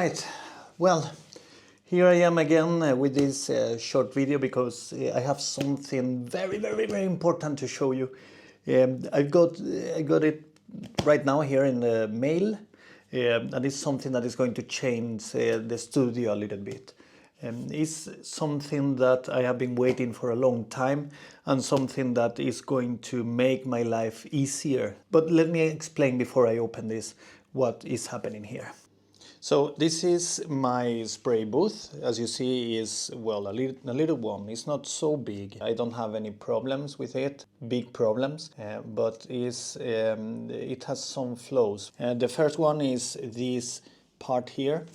Right, well, here I am again with this short video because I have something very important to show you. I got it right now here in the mail, and it's something that is going to change the studio a little bit. It's something that I have been waiting for a long time and something that is going to make my life easier. But let me explain before I open this what is happening here. So this is my spray booth. As you see, is well a little one. It's not so big. I don't have any problems with it, big problems, but it has some flaws. The first one is this part here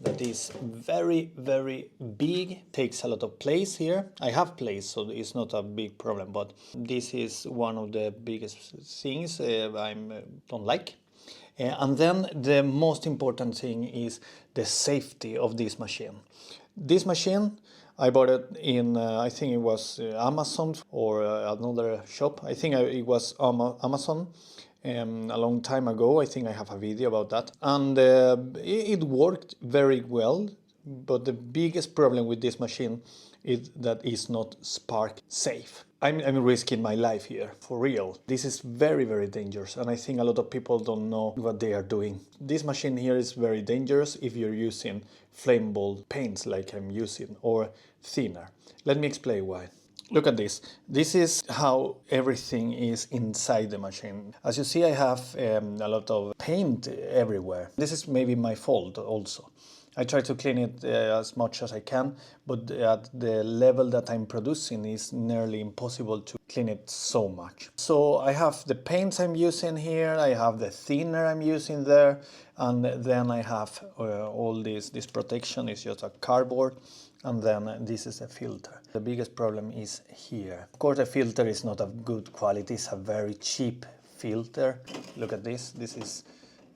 that is very big, takes a lot of place here. I have place, so it's not a big problem, but this is one of the biggest things I don't like. And then the most important thing is the safety of this machine. This machine, I bought it in, I think it was Amazon or another shop. I think it was Amazon a long time ago. I think I have a video about that. And it worked very well, but the biggest problem with this machine is that it's not spark safe. I'm risking my life here, for real. This is very dangerous, and I think a lot of people don't know what they are doing. This machine here is very dangerous if you're using flammable paints like I'm using, or thinner. Let me explain why. Look at this. This is how everything is inside the machine. As you see, I have a lot of paint everywhere. This is maybe my fault also. I try to clean it as much as I can, but at the level that I'm producing is nearly impossible to clean it so much. So I have the paints I'm using here, I have the thinner I'm using there, and then I have all this protection is just a cardboard, and then this is a filter. The biggest problem is here. Of course, the filter is not of good quality, it's a very cheap filter. Look at this,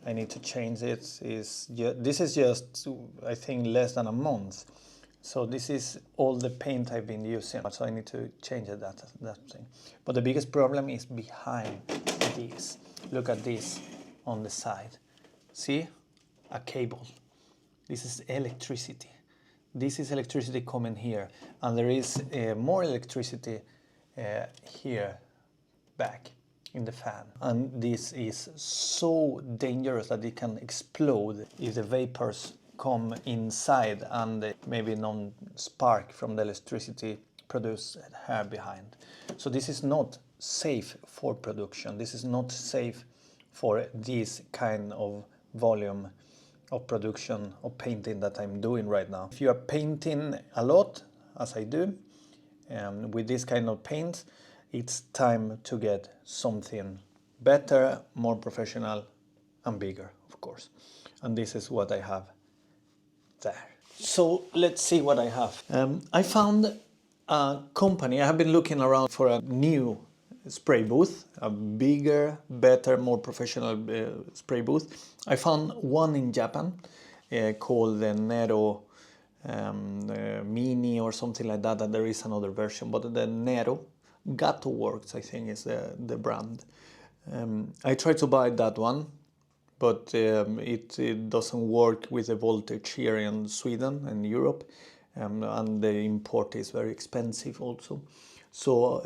I need to change it. This is just, I think, less than a month. So this is all the paint I've been using. So I need to change that thing. But the biggest problem is behind this. Look at this on the side. See? A cable. This is electricity. This is electricity coming here. And there is more electricity here back in the fan, and this is so dangerous that it can explode if the vapors come inside and maybe non-spark from the electricity produced here behind. So this is not safe for production. This is not safe for this kind of volume of production of painting that I'm doing right now. If you are painting a lot, as I do, with this kind of paint, it's time to get something better, more professional, and bigger, of course. And this is what I have there. So let's see what I have. I found a company. I have been looking around for a new spray booth, a bigger, better, more professional spray booth. I found one in Japan called the Nero Mini or something like that, and there is another version, but the Nero Gato Works, I think, is the brand. I tried to buy that one, but it doesn't work with the voltage here in Sweden and Europe, and the import is very expensive also. So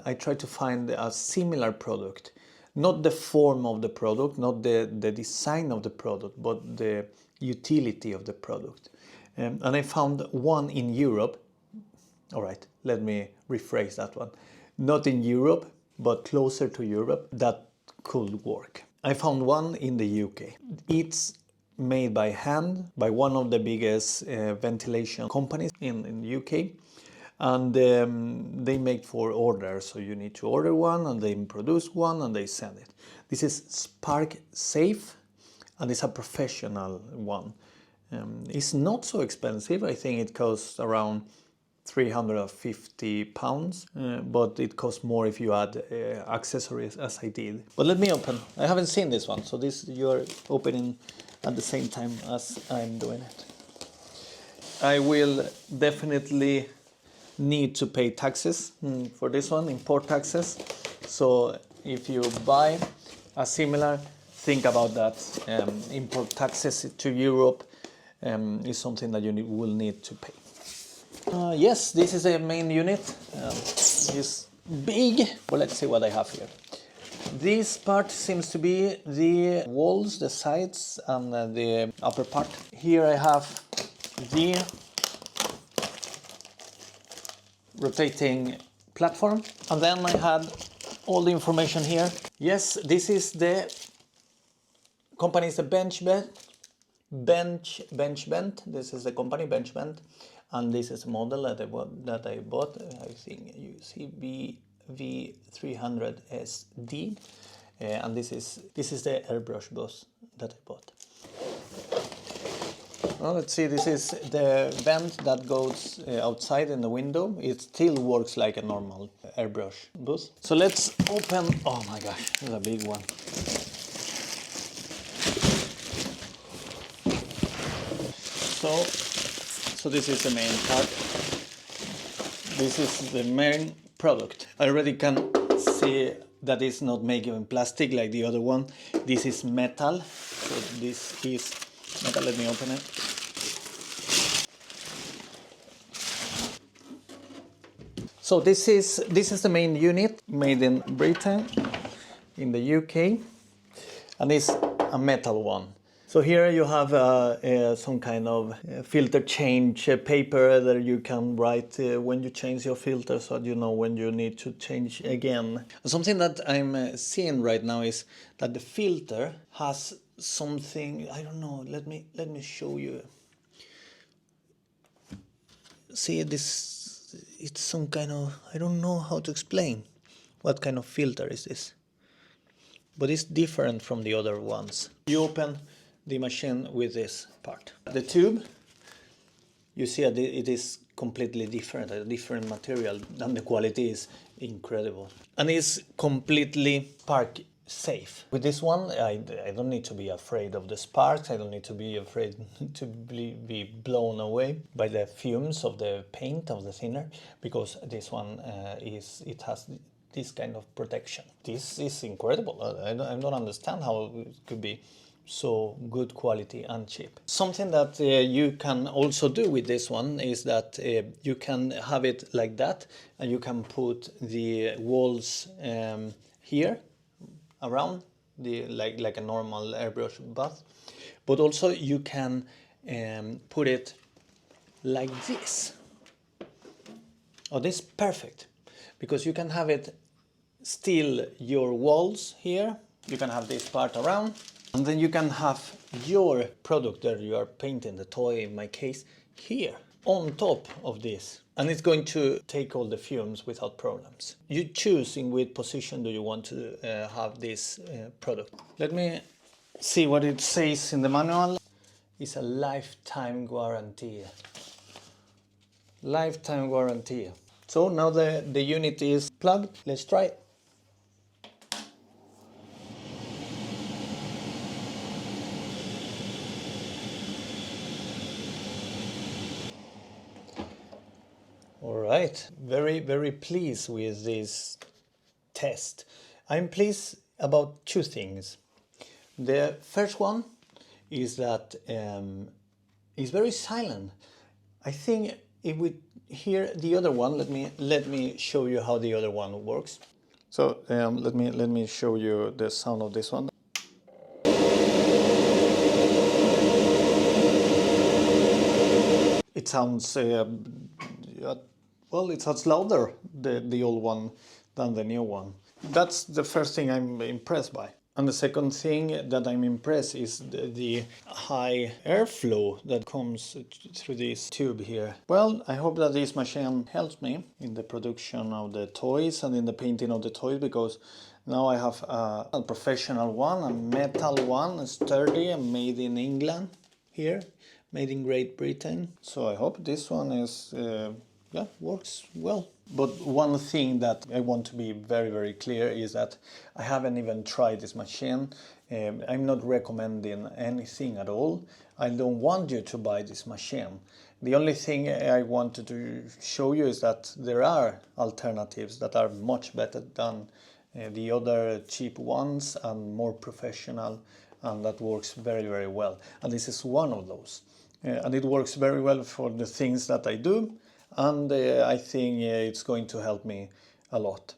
I tried to find a similar product, not the form of the product, not the design of the product, but the utility of the product. And I found one in Europe. All right, let me rephrase that one. Not in Europe, but closer to Europe, that could work. I found one in the UK. It's made by hand by one of the biggest ventilation companies in the UK. And they make for order, so you need to order one and they produce one and they send it. This is spark safe and it's a professional one. It's not so expensive. I think it costs around £350, but it costs more if you add accessories, as I did. But let me open. I haven't seen this one, so this you're opening at the same time as I'm doing it. I will definitely need to pay taxes for this one, import taxes. So if you buy a similar, think about that. Import taxes to Europe is something that you will need to pay. Yes, this is a main unit. It's big. Well, let's see what I have here. This part seems to be the walls, the sides, and the upper part. Here I have the rotating platform, and then I had all the information here. Yes, this is the company, is the Bench Bent. This is the company Bench Bent, and this is a model that I bought. I think you see V300SD, and this is the airbrush bus that I bought. Well, let's see, this is the vent that goes outside in the window. It still works like a normal airbrush bus. So let's open, oh my gosh, this is a big one. So this is the main part. This is the main product. I already can see that it's not made in plastic like the other one. This is metal. So this is metal. Let me open it. So this is the main unit, made in Britain, in the UK, and it's a metal one. So here you have some kind of filter change paper that you can write when you change your filter, so you know when you need to change again. Something that I'm seeing right now is that the filter has something, I don't know, let me show you. See this, it's some kind of, I don't know how to explain what kind of filter is this, but it's different from the other ones. You open the machine with this part. The tube, you see it is completely different, a different material, and the quality is incredible. And it's completely spark safe. With this one, I don't need to be afraid of the sparks. I don't need to be afraid to be blown away by the fumes of the paint, of the thinner, because this one it has this kind of protection. This is incredible. I don't understand how it could be so good quality and cheap. Something that you can also do with this one is that you can have it like that, and you can put the walls here around the like a normal airbrush bath, but also you can put it like this. Oh, this is perfect, because you can have it still your walls here, you can have this part around, and then you can have your product that you are painting, the toy in my case, here on top of this, and it's going to take all the fumes without problems. You choose in which position do you want to have this product. Let me see what it says in the manual. It's a lifetime guarantee. Lifetime guarantee. So now the unit is plugged. Let's try it. Alright, very pleased with this test. I'm pleased about two things. The first one is that it's very silent. I think if we hear the other one, let me show you how the other one works. So let me show you the sound of this one. It sounds well, it sounds louder, the old one, than the new one. That's the first thing I'm impressed by. And the second thing that I'm impressed is the high airflow that comes through this tube here. Well, I hope that this machine helps me in the production of the toys and in the painting of the toys, because now I have a professional one, a metal one, sturdy and made in England here, made in Great Britain. So I hope this one is works well. But one thing that I want to be very clear is that I haven't even tried this machine. I'm not recommending anything at all. I don't want you to buy this machine. The only thing I wanted to show you is that there are alternatives that are much better than the other cheap ones and more professional, and that works very well. And this is one of those. and it works very well for the things that I do, and I think it's going to help me a lot.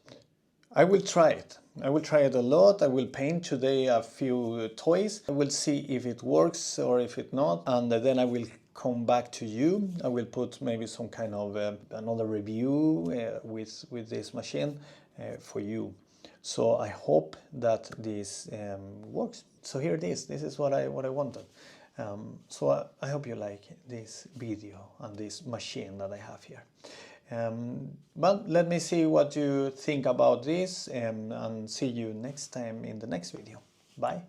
I will try it. I will try it a lot. I will paint today a few toys. I will see if it works or if it not, and then I will come back to you. I will put maybe some kind of another review with this machine for you. So I hope that this works. So here it is. This is what I wanted. So I hope you like this video and this machine that I have here. But let me see what you think about this, and see you next time in the next video. Bye.